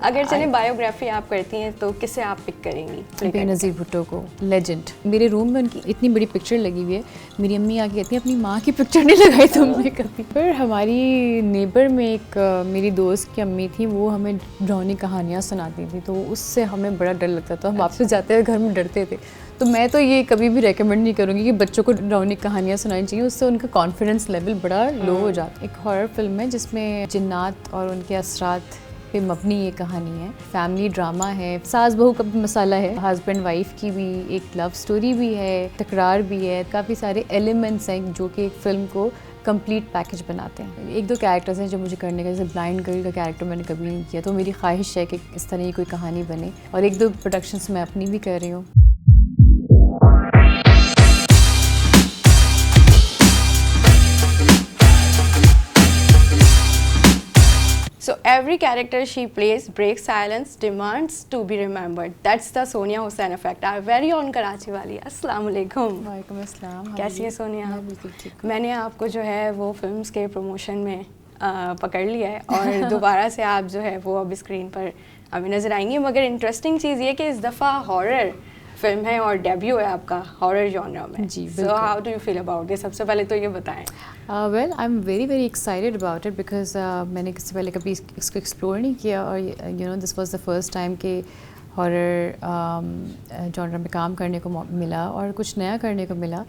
अगर चले बायोग्राफी आप करती हैं तो किसे आप पिक करेंगी? बेनज़ीर भुट्टो को, लेजेंड। मेरे रूम में उनकी इतनी बड़ी पिक्चर लगी हुई है, मेरी अम्मी आके कहती है अपनी माँ की पिक्चर नहीं लगाई तुमने कभी। फिर हमारी नेबर में एक मेरी दोस्त की अम्मी थी, वो हमें डरावनी कहानियाँ सुनाती थी, तो उससे हमें बड़ा डर लगता था। हम वापस जाते हुए घर में डरते थे। तो मैं तो ये कभी भी रेकमेंड नहीं करूँगी कि बच्चों को डरावनी कहानियाँ सुनानी चाहिए, उससे उनका कॉन्फिडेंस लेवल बड़ा लो हो जाता है। एक हॉरर फिल्म है जिसमें जिन्नात और उनके असरात पे मबनी ये कहानी है। फैमिली ड्रामा है, सास बहू का भी मसाला है, हस्बैंड वाइफ की भी, एक लव स्टोरी भी है, तकरार भी है, काफ़ी सारे एलिमेंट्स हैं जो कि एक फ़िल्म को कंप्लीट पैकेज बनाते हैं। एक दो कैरेक्टर्स हैं जो मुझे करने का, जैसे ब्लाइंड गर्ल का कैरेक्टर मैंने कभी नहीं किया, तो मेरी ख्वाहिश है कि इस तरह की कोई कहानी बने, और एक दो प्रोडक्शंस मैं अपनी भी कर रही हूँ। So every character she plays breaks silence, demands to be remembered. That's the Sonia Hussain effect. Our very own Karachi वाली। अस्सलाम वालेकुम। वालेकुम अस्सलाम। कैसी है सोनिया? मैं बिल्कुल ठीक। मैंने आपको जो है वो फिल्म्स के प्रमोशन में पकड़ लिया है और दोबारा से आप जो है वो अब स्क्रीन पर हमें नज़र आएंगी। मगर इंटरेस्टिंग चीज़ ये कि इस दफ़ा हॉरर फिल्म है और डेब्यू है आपका हॉरर जॉनर में। जी, so how do you feel about this? सबसे पहले तो ये बताएं। Well I am very very excited about it because मैंने इससे पहले कभी इसको एक्सप्लोर नहीं किया, और you know this was the first time कि हॉरर जॉनर में काम करने को मिला और कुछ नया करने को मिला।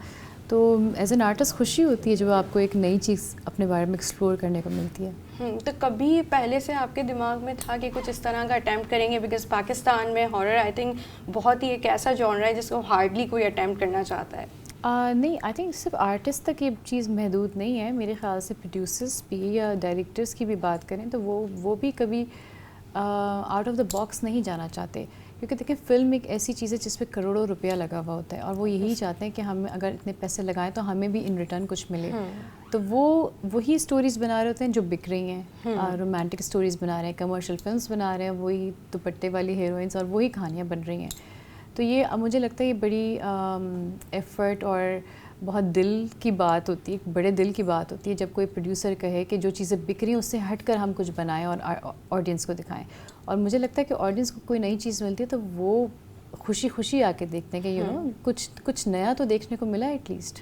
तो एज एन आर्टिस्ट खुशी होती है जब आपको एक नई चीज़ अपने बारे में एक्सप्लोर करने को मिलती है। तो कभी पहले से आपके दिमाग में था कि कुछ इस तरह का अटैम्प्ट करेंगे? बिकॉज पाकिस्तान में हॉरर आई थिंक बहुत ही एक ऐसा जॉनर है जिसको हार्डली कोई अटैम्प्ट करना चाहता है। नहीं, आई थिंक सिर्फ आर्टिस्ट तक ये चीज़ महदूद नहीं है। मेरे ख्याल से प्रोड्यूसर्स भी या डायरेक्टर्स की भी बात करें तो वो भी कभी आउट ऑफ द बॉक्स नहीं जाना चाहते, क्योंकि देखिए फ़िल्म एक ऐसी चीज़ है जिस पे करोड़ों रुपया लगा हुआ होता है, और वो यही चाहते हैं कि हम अगर इतने पैसे लगाएं तो हमें भी इन रिटर्न कुछ मिले। तो वही स्टोरीज़ बना रहे होते हैं जो बिक रही हैं, रोमांटिक स्टोरीज़ बना रहे हैं, कमर्शियल फिल्म्स बना रहे हैं, वही दुपट्टे वाली हीरोइंस और वही कहानियाँ बन रही हैं। तो ये मुझे लगता है ये बड़ी एफ़र्ट और बहुत दिल की बात होती है, एक बड़े दिल की बात होती है जब कोई प्रोड्यूसर कहे कि जो चीज़ें बिक रही हैं उससे हटकर हम कुछ बनाएं और ऑडियंस को दिखाएं। और मुझे लगता है कि ऑडियंस को कोई नई चीज़ मिलती है तो वो खुशी खुशी आके देखते हैं कि यू नो कुछ नया तो देखने को मिला एटलीस्ट।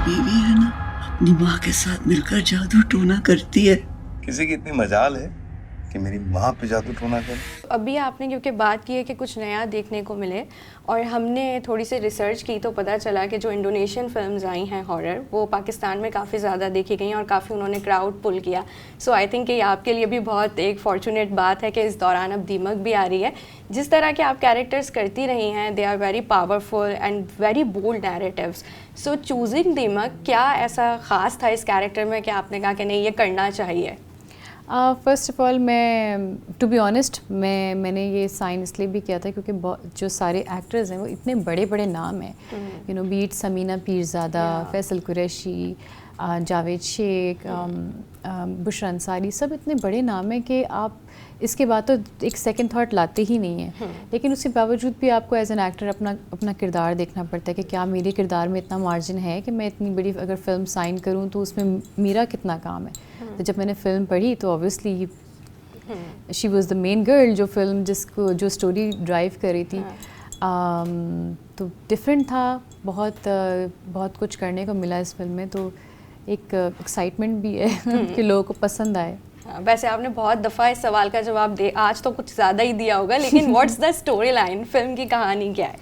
बीवी है ना, अपनी माँ के साथ मिलकर जादू टोना करती है। किसी की इतनी मजाल है कि मेरी माँ पे जादू टोना करे? अभी आपने क्योंकि बात की है कि कुछ नया देखने को मिले, और हमने थोड़ी सी रिसर्च की तो पता चला कि जो इंडोनेशियन फिल्म्स आई हैं हॉरर, वो पाकिस्तान में काफ़ी ज़्यादा देखी गई और काफ़ी उन्होंने क्राउड पुल किया। सो आई थिंक ये आपके लिए भी बहुत एक फॉर्चुनेट बात है कि इस दौरान अब दीमक भी आ रही है। जिस तरह के आप कैरेक्टर्स करती रही हैं, they are very powerful and very bold narratives. So choosing Deemak, क्या ऐसा ख़ास था इस कैरेक्टर में कि आपने कहा कि नहीं ये करना चाहिए? फ़र्स्ट ऑफ़ ऑल मैं टू बी ऑनेस्ट मैंने ये साइन इसलिए भी किया था क्योंकि जो सारे एक्टर्स हैं वो इतने बड़े बड़े नाम हैं, you know be it Samina Peerzada, Faisal Qureshi, Javed Sheikh, Bushra Ansari, सब इतने बड़े नाम हैं कि आप इसके बाद तो एक सेकंड थॉट लाते ही नहीं हैं। लेकिन उसके बावजूद भी आपको एज एन एक्टर अपना किरदार देखना पड़ता है कि क्या मेरे किरदार में इतना मार्जिन है कि मैं इतनी बड़ी अगर फ़िल्म साइन करूं तो उसमें मेरा कितना काम है। तो जब मैंने फ़िल्म पढ़ी तो obviously she was the main girl, जो स्टोरी ड्राइव कर रही थी। तो डिफरेंट था, बहुत कुछ करने को मिला इस फिल्म में, तो एक एक्साइटमेंट भी है कि लोगों को पसंद आए। वैसे आपने बहुत दफ़ा इस सवाल का जवाब आज तो कुछ ज़्यादा ही दिया होगा, लेकिन what's the story line? Film की कहानी क्या है?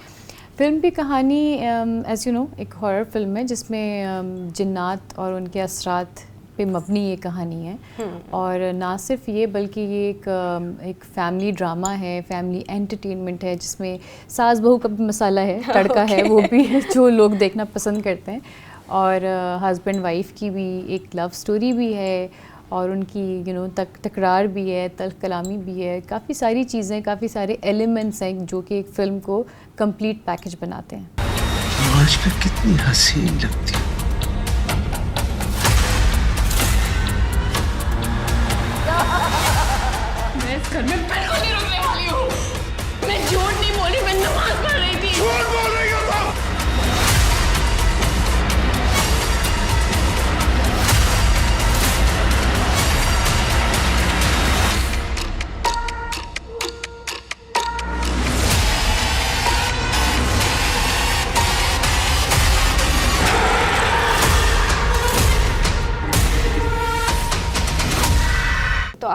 फिल्म की कहानी एज़ यू नो एक हॉरर फिल्म है जिसमें जिन्नात और उनके असरात पे मबनी ये कहानी है। और ना सिर्फ ये बल्कि ये एक फैमिली ड्रामा है, फैमिली एंटरटेनमेंट है जिसमें सास बहू का भी मसाला है, तड़का है, वो भी जो लोग देखना पसंद करते हैं। और हस्बैंड वाइफ की भी एक लव स्टोरी भी है, और उनकी यू नो तकरार भी है, तल्ख कलामी भी है, काफ़ी सारी चीज़ें, काफ़ी सारे एलिमेंट्स हैं जो कि एक फ़िल्म को कंप्लीट पैकेज बनाते हैं। आवाज़ पे कितनी हसीन लगती है।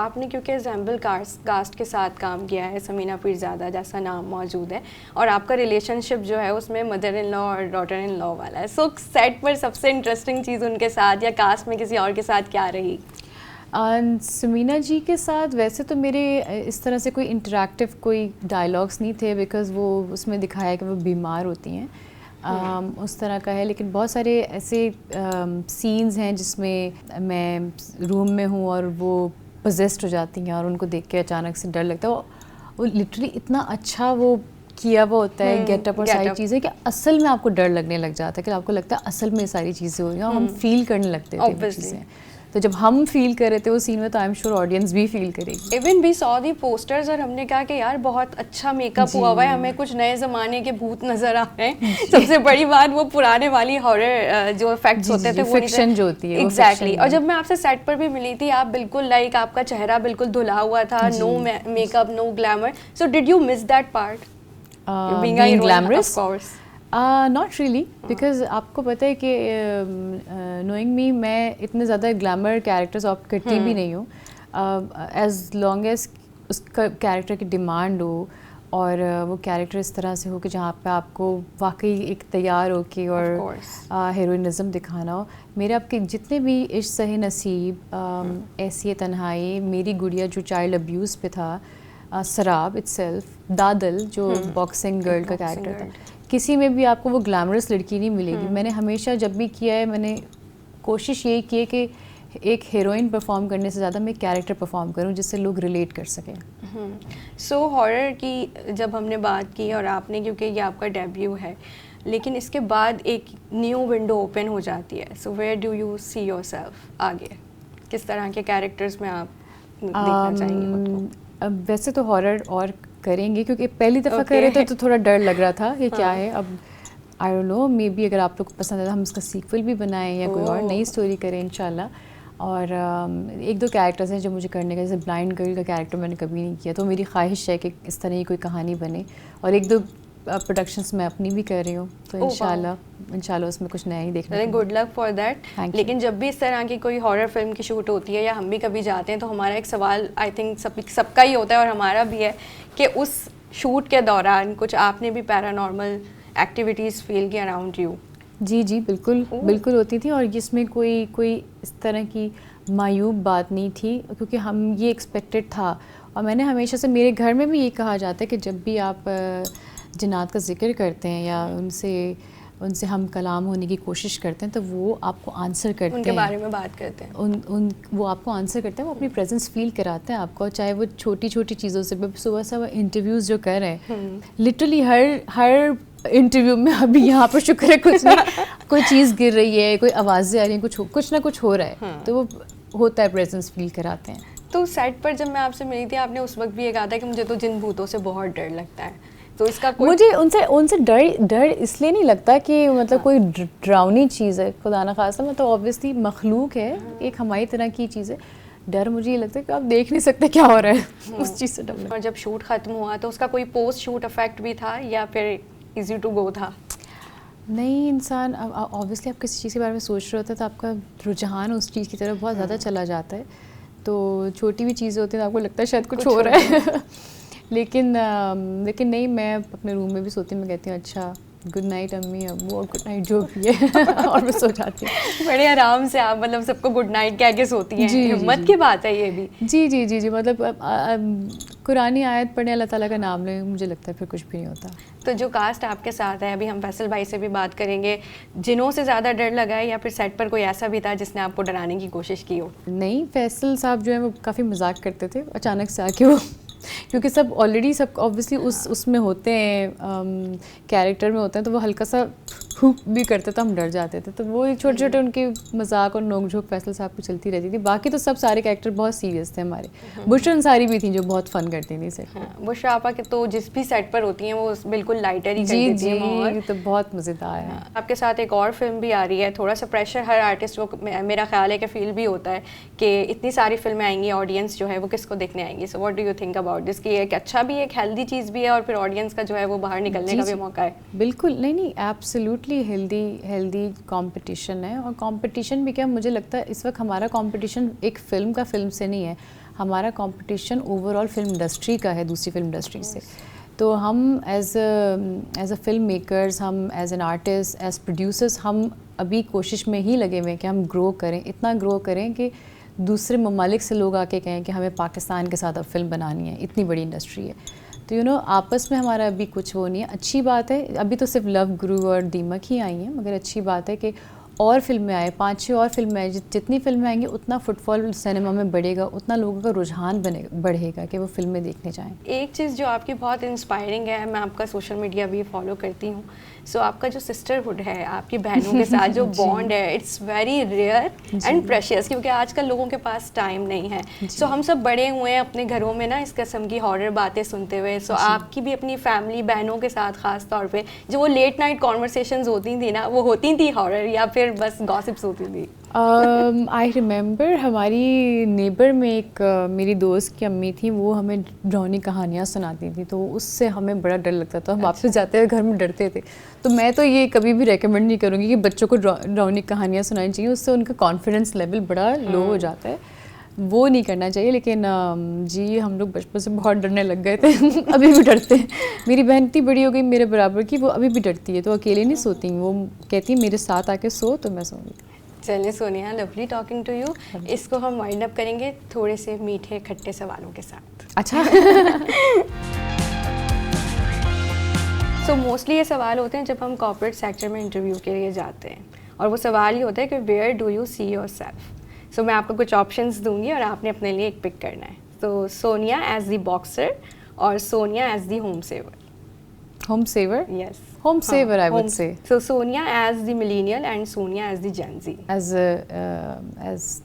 आपने क्योंकि एग्जाम्पल कास्ट के साथ काम किया है, समीना पीरज़ादा जैसा नाम मौजूद है, और आपका रिलेशनशिप जो है उसमें मदर इन लॉ और डॉटर इन लॉ वाला है, सो सेट पर सबसे इंटरेस्टिंग चीज़ उनके साथ या कास्ट में किसी और के साथ क्या रही? समीना जी के साथ वैसे तो मेरे इस तरह से कोई इंटरेक्टिव कोई डायलॉग्स नहीं थे, बिकॉज़ वो उसमें दिखाया कि वो बीमार होती हैं, उस तरह का है। लेकिन बहुत सारे ऐसे सीन्स हैं जिसमें मैं रूम में हूँ और वो पोजेस्ड हो जाती हैं और उनको देख के अचानक से डर लगता है। वो लिटरली इतना अच्छा वो किया हुआ होता है गेटअप और सारी चीज़ें कि असल में आपको डर लगने लग जाता है, कि आपको लगता है असल में सारी चीज़ें हो रही हैं और हम फील करने लगते थे वो चीज़ें। तो जब हम फील कर रहे थे वो सीन में, तो आई एम श्योर ऑडियंस भी फील करेगी। Even we saw the posters और हमने कहा कि यार बहुत अच्छा मेकअप हुआ हुआ है, हमें कुछ नए ज़माने के भूत नज़र आ रहे हैं। सबसे बड़ी बात वो पुराने वाली हॉरर जो इफेक्ट्स होते थे, वो फिक्शन जो होती है, एग्जैक्टली। और जब मैं आपसे सेट पर भी मिली थी, आप बिल्कुल लाइक आपका चेहरा बिल्कुल धुला हुआ था, no makeup, no glamour. So did you miss that part, being glamorous? Of course. Not really, because आपको पता है कि नोइंग मी मैं इतने ज़्यादा ग्लैमर कैरेक्टर्स ऑप्ट करती भी नहीं हूँ, एज लॉन्ग एज उसका कैरेक्टर की डिमांड हो और वो कैरेक्टर इस तरह से हो कि जहाँ पे आपको वाकई एक तैयार हो के और हीरोइनिज्म दिखाना हो। मेरे आपके जितने भी इश्क सही नसीब, ऐसी तन्हाई, मेरी गुड़िया जो चाइल्ड अब्यूज़ पे था, सराब इटसेल्फ, दादल जो बॉक्सिंग गर्ल का कैरेक्टर था, किसी में भी आपको वो ग्लैमरस लड़की नहीं मिलेगी। मैंने हमेशा जब भी किया है, मैंने कोशिश यही की है कि एक हीरोइन परफॉर्म करने से ज़्यादा मैं कैरेक्टर परफॉर्म करूं जिससे लोग रिलेट कर सकें। सो हॉरर की जब हमने बात की, और आपने, क्योंकि ये आपका डेब्यू है, लेकिन इसके बाद एक न्यू विंडो ओपन हो जाती है। So where do you see yourself आगे, किस तरह के कैरेक्टर्स में आप देखना चाहेंगे खुद को? अब वैसे तो हॉरर और करेंगे, क्योंकि पहली दफ़ा कर रहे थे तो थोड़ा डर लग रहा था कि क्या है। अब I don't know, may be अगर आप लोग को पसंद है तो हम इसका सीक्वल भी बनाएं या कोई और नई स्टोरी करें इंशाल्लाह। और एक दो कैरेक्टर्स हैं जो मुझे करने का, जैसे ब्लाइंड गर्ल का कैरेक्टर मैंने कभी नहीं किया, तो मेरी ख्वाहिश है कि इस तरह की कोई कहानी बने। और एक दो प्रोडक्शंस मैं अपनी भी कर रही हूँ, तो इंशाल्लाह उसमें कुछ नया ही देखना है। Good luck for that. लेकिन जब भी इस तरह की कोई हॉरर फिल्म की शूट होती है या हम भी कभी जाते हैं, तो हमारा एक सवाल आई थिंक सबका ही होता है और हमारा भी है कि उस शूट के दौरान कुछ आपने भी पैरानॉर्मल एक्टिविटीज़ फील की अराउंड यू? जी बिल्कुल होती थी, और इसमें कोई इस तरह की मायूब बात नहीं थी, क्योंकि हम ये एक्सपेक्टेड था। और मैंने हमेशा से, मेरे घर में भी ये कहा जाता है कि जब भी आप जिन्नात का जिक्र करते हैं या उनसे हम कलाम होने की कोशिश करते हैं, तो वो आपको आंसर करते हैं, उनके बारे में बात करते हैं, वो आपको आंसर करते हैं, वो अपनी प्रेजेंस फील कराते हैं आपको, चाहे वो छोटी छोटी चीज़ों से। सुबह इंटरव्यूज़ जो कर रहे हैं, लिटरली हर इंटरव्यू में, अभी यहाँ पर शुक्र है कुछ नहीं, कोई चीज़ गिर रही है, कोई आवाज़ें आ रही हैं, कुछ ना कुछ हो रहा है, तो वो होता है, प्रेजेंस फील कराते हैं। तो सेट पर जब मैं आपसे मिली थी, आपने उस वक्त भी ये कहा था कि मुझे तो जिन भूतों से बहुत डर लगता है, तो इसका मुझे उनसे डर इसलिए नहीं लगता कि मतलब कोई डरावनी चीज़ है, खुदा ना खासा, मतलब ऑब्वियसली मखलूक है, एक हमारी तरह की चीज़ है। डर मुझे ये लगता है कि आप देख नहीं सकते क्या हो रहा है, उस चीज़ से डर। और जब शूट ख़त्म हुआ तो उसका कोई पोस्ट शूट इफेक्ट भी था या फिर इजी टू गो था? नहीं, इंसान ऑब्वियसली आप किसी चीज़ के बारे में सोच रहे होते हैं तो आपका रुझान उस चीज़ की तरफ बहुत ज़्यादा चला जाता है, तो छोटी भी चीज़ें होती हैं तो आपको लगता है शायद कुछ हो रहा है लेकिन नहीं, मैं अपने रूम में भी सोती हूँ, मैं कहती हूँ अच्छा गुड नाइट अम्मी, अब्बू, और गुड नाइट जो भी है और मैं सो जाती हूँ। बड़े आराम से आप मतलब सबको गुड नाइट कह के सोती हैं, हिम्मत की बात है ये भी। जी, मतलब कुरानी आयत पढ़ने, अल्लाह ताला का नाम ले, मुझे लगता है फिर कुछ भी नहीं होता। तो जो कास्ट आपके साथ है, अभी हम फैसल भाई से भी बात करेंगे, जिनों से ज़्यादा डर लगा है या फिर सेट पर कोई ऐसा भी था जिसने आपको डराने की कोशिश की हो? नहीं, फैसल साहब जो है वो काफ़ी मजाक करते थे, अचानक से आके वो क्योंकि सब ऑलरेडी सब ऑब्वियसली उसमें होते हैं, कैरेक्टर में होते हैं, तो वो हल्का सा हुक भी करते तो हम डर जाते थे, तो वो छोटे छोटे उनके मजाक और नोक-झोंक फैसल साहब की चलती रहती थी। बाकी तो सब सारे कैरेक्टर बहुत सीरियस थे हमारे। बुशरा अंसारी भी थी जो बहुत फन करती थी सेट पर। बुशरा आपा के तो जिस भी सेट पर होती हैं वो बिल्कुल लाइटर ही करती थी। जी, तो बहुत मज़ेदार है। आपके साथ एक और फिल्म भी आ रही है, थोड़ा सा प्रेशर हर आर्टिस्ट को मेरा ख्याल है कि फील भी होता है कि इतनी सारी फिल्में आएंगी, ऑडियंस जो है वो किसको देखने आएंगी। So what do you think about this, कि एक अच्छा भी एक हेल्दी चीज़ भी है और फिर ऑडियंस का जो है वो बाहर निकलने का भी मौका है? बिल्कुल, नहीं एब्सोल्युटली एब्सोल्युटली हेल्दी कंपटीशन है। और कंपटीशन भी क्या, मुझे लगता है इस वक्त हमारा कंपटीशन एक फिल्म से नहीं है, हमारा कंपटीशन ओवरऑल फिल्म इंडस्ट्री का है, दूसरी फिल्म इंडस्ट्री से। तो हम एज अ फिल्म मेकर्स, हम as an artist, as producers, हम अभी कोशिश में ही लगे हुए हैं कि हम ग्रो करें, इतना ग्रो करें कि दूसरे ममालिक से लोग आके कहें कि हमें पाकिस्तान के साथ अब फिल्म बनानी है, इतनी बड़ी इंडस्ट्री है। तो आपस में हमारा अभी कुछ वो नहीं है। अच्छी बात है, अभी तो सिर्फ लव गुरु और दीमक ही आई हैं, मगर अच्छी बात है कि और फिल्में आए, 5-6 और फिल्में आए। जितनी फिल्में आएंगी उतना फुटफॉल सिनेमा में बढ़ेगा, उतना लोगों का रुझान बढ़ेगा कि वो फिल्में देखने जाएं। एक चीज़ जो आपकी बहुत इंस्पायरिंग है, मैं आपका सोशल मीडिया भी फॉलो करती हूँ, सो आपका जो सिस्टरहुड है, आपकी बहनों के साथ जो बॉन्ड है, it's very rare and precious, क्योंकि आजकल लोगों के पास टाइम नहीं है। सो हम सब बड़े हुए हैं अपने घरों में ना इस किस्म की हॉरर बातें सुनते हुए। सो आपकी भी अपनी फैमिली, बहनों के साथ ख़ास तौर पे जो वो लेट नाइट कॉन्वर्सेशंस होती थी ना, वो होती थी हॉरर या फिर बस गॉसिप्स होती थी? आई रिमेंबर हमारी नेबर में एक मेरी दोस्त की अम्मी थी, वो हमें डरावनी कहानियाँ सुनाती थी, तो उससे हमें बड़ा डर लगता था। हम वापस जाते हुए घर में डरते थे। तो मैं तो ये कभी भी रेकमेंड नहीं करूँगी कि बच्चों को डरावनी कहानियाँ सुनानी चाहिए, उससे उनका कॉन्फिडेंस लेवल बड़ा लो हो जाता है, वो नहीं करना चाहिए। लेकिन जी हम लोग बचपन से बहुत डरने लग गए थे अभी भी डरते हैं। मेरी बहन इतनी बड़ी हो गई मेरे बराबर की, वो अभी भी डरती है, तो अकेले नहीं सोती, वो कहती है मेरे साथ आके सो तो मैं सोऊंगी। चलिए Sonia, lovely talking to you. इसको हम वाइंड अप करेंगे थोड़े से मीठे खट्टे सवालों के साथ। अच्छा सो मोस्टली ये सवाल होते हैं जब हम कॉर्पोरेट सेक्टर में इंटरव्यू के लिए जाते हैं, और वो सवाल ये होता है कि where do you see yourself. So मैं आपको कुछ ऑप्शंस दूंगी और आपने अपने लिए एक पिक करना है। तो सोनिया एज द बॉक्सर और Sonia as the home saver. Home saver? Yes. Home saver, I would say. So Sonia as the millennial and Sonia as the Gen Z. As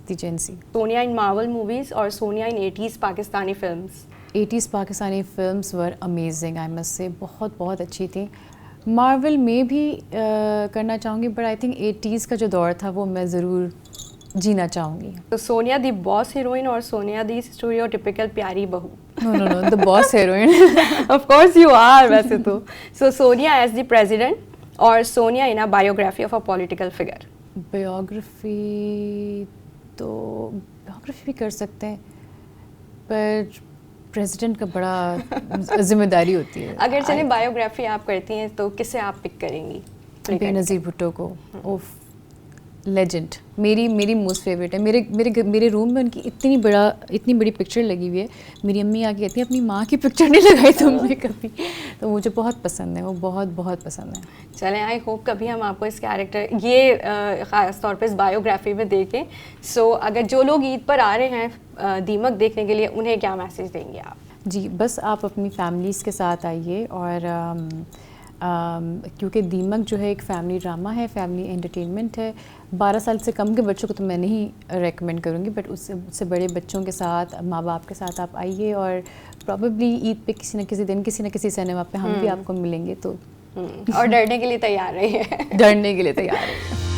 the Gen Z. Sonia in Marvel movies or Sonia in 80s Pakistani films. 80s Pakistani films were amazing, I must say. बहुत बहुत अच्छी थी। Marvel में भी करना चाहूँगी, but I think 80s का जो दौर था वो मैं ज़रूर जीना चाहूँगी। तो सोनिया दी बॉस हीरोइन और सोनिया दी स्टीरियोटिपिकल प्यारी बहू? No, the boss heroine. Of course you are वैसे तो। So Sonia as the president और Sonia in a biography of a political figure? Biography भी कर सकते हैं, पर प्रेसिडेंट का बड़ा जिम्मेदारी होती है। अगर चलिए बायोग्राफी आप करती हैं तो किसे आप पिक करेंगी? बेनज़ीर भुट्टो को। ओफ, लेजेंड, मेरी मोस्ट फेवरेट है। मेरे रूम में उनकी इतनी बड़ी पिक्चर लगी हुई है। मेरी अम्मी आके कहती है अपनी माँ की पिक्चर नहीं लगाई तुमने कभी, तो मुझे बहुत पसंद है वो, बहुत पसंद है। चलें, आई होप कभी हम आपको इस कैरेक्टर ये ख़ास तौर पे इस बायोग्राफी में देखें। सो अगर जो लोग ईद पर आ रहे हैं दीमक देखने के लिए, उन्हें क्या मैसेज देंगे आप? जी, बस आप अपनी फैमिलीज़ के साथ आइए, और क्योंकि दीमक जो है एक फैमिली ड्रामा है, फैमिली एंटरटेनमेंट है। 12 साल से कम के बच्चों को तो मैं नहीं रेकमेंड करूँगी, बट उससे बड़े बच्चों के साथ, माँ बाप के साथ आप आइए, और प्रॉबेबली ईद पे किसी न किसी दिन किसी न किसी सिनेमा पे हम भी आपको मिलेंगे, तो और डरने के लिए तैयार रहिए। डरने के लिए तैयार है।